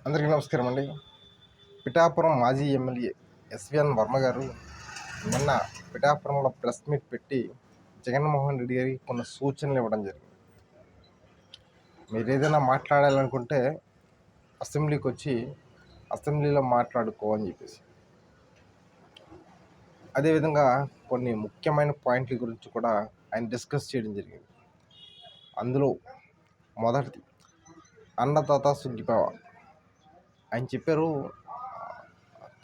అందరికీ నమస్కారం అండి. పిఠాపురం మాజీ ఎమ్మెల్యే ఎస్విఎన్ వర్మ గారు మొన్న పిఠాపురంలో ప్రెస్ మీట్ పెట్టి జగన్మోహన్ రెడ్డి గారికి కొన్ని సూచనలు ఇవ్వడం జరిగింది. మీరు ఏదైనా మాట్లాడాలనుకుంటే అసెంబ్లీకి వచ్చి అసెంబ్లీలో మాట్లాడుకో అని చెప్పేసి. అదేవిధంగా కొన్ని ముఖ్యమైన పాయింట్ల గురించి కూడా ఆయన డిస్కస్ చేయడం జరిగింది. అందులో మొదటిది అన్నదాత సుఖీభవ. ఆయన చెప్పారు,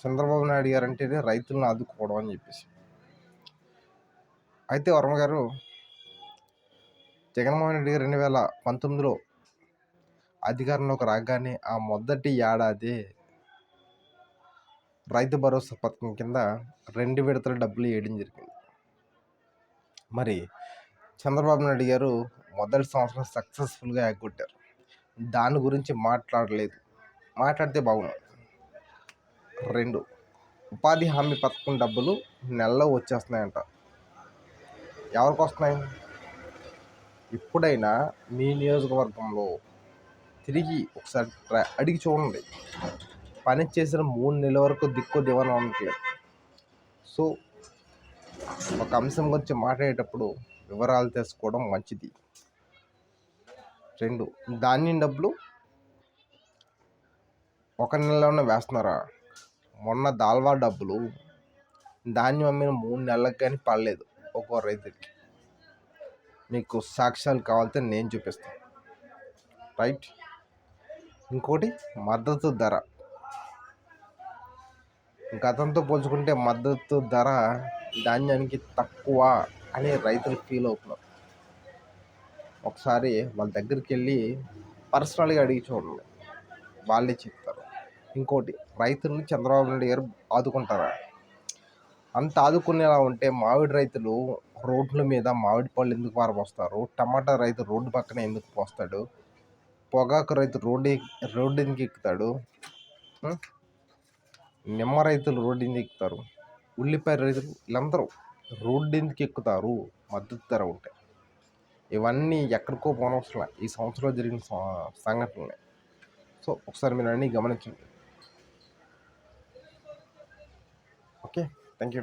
చంద్రబాబు నాయుడు గారు అంటేనే రైతులను ఆదుకోవడం అని చెప్పేసి. అయితే వర్మ గారు, జగన్మోహన్ రెడ్డి గారు 2019లో అధికారంలోకి రాగానే ఆ మొదటి ఏడాది రైతు భరోసా పథకం కింద 2 విడతల డబ్బులు వేయడం జరిగింది. మరి చంద్రబాబు నాయుడు గారు మొదటి సంవత్సరం సక్సెస్ఫుల్గా ఎగ్గొట్టారు. దాని గురించి మాట్లాడలేదు. మాట్లాడితే బాగుంది. 2, ఉపాధి హామీ పథకం డబ్బులు నెలలో వచ్చేస్తున్నాయంట. ఎవరికి వస్తున్నాయి? ఇప్పుడైనా మీ నియోజకవర్గంలో తిరిగి ఒకసారి అడిగి చూడండి. పని చేసిన 3 నెలల వరకు దిక్కు దివాన ఉండట్లేదు. సో ఒక అంశం గురించి మాట్లాడేటప్పుడు వివరాలు తెలుసుకోవడం మంచిది. 2, ధాన్యం డబ్బులు 1 నెలలోనే వేస్తున్నారా? మొన్న దాల్వా డబ్బులు ధాన్యం అమ్మిన 3 నెలలకు కానీ పడలేదు ఒక్కో రైతుకి. మీకు సాక్ష్యాలు కావాలంటే నేను చూపిస్తాను. రైట్. ఇంకోటి మద్దతు ధర. గతంతో పోల్చుకుంటే మద్దతు ధర ధాన్యానికి తక్కువ అని రైతులు ఫీల్ అవుతున్నారు. ఒకసారి వాళ్ళ దగ్గరికి వెళ్ళి పర్సనల్గా అడిగి చూడండి, వాళ్ళే చెప్తారు. ఇంకోటి, రైతులను చంద్రబాబు నాయుడు గారు ఆదుకుంటారా? అంత ఆదుకునేలా ఉంటే మామిడి రైతులు రోడ్ల మీద మామిడి పళ్ళు ఎందుకు పారబోస్తారు? టమాటా రైతు రోడ్డు పక్కన ఎందుకు పోస్తాడు? పొగాకు రైతు రోడ్డు ఎందుకు ఎక్కుతాడు? నిమ్మ రైతులు రోడ్డు ఎందుకు ఎక్కుతారు? ఉల్లిపాయ రైతులు వీళ్ళందరూ రోడ్డు ఎందుకు ఎక్కుతారు? మద్దతు ధర ఉంటే. ఇవన్నీ ఎక్కడికో పోనవసరం, ఈ సంవత్సరంలో జరిగిన సంఘటనలే. సో ఒకసారి మీరు అన్నీ గమనించండి. Okay, thank you.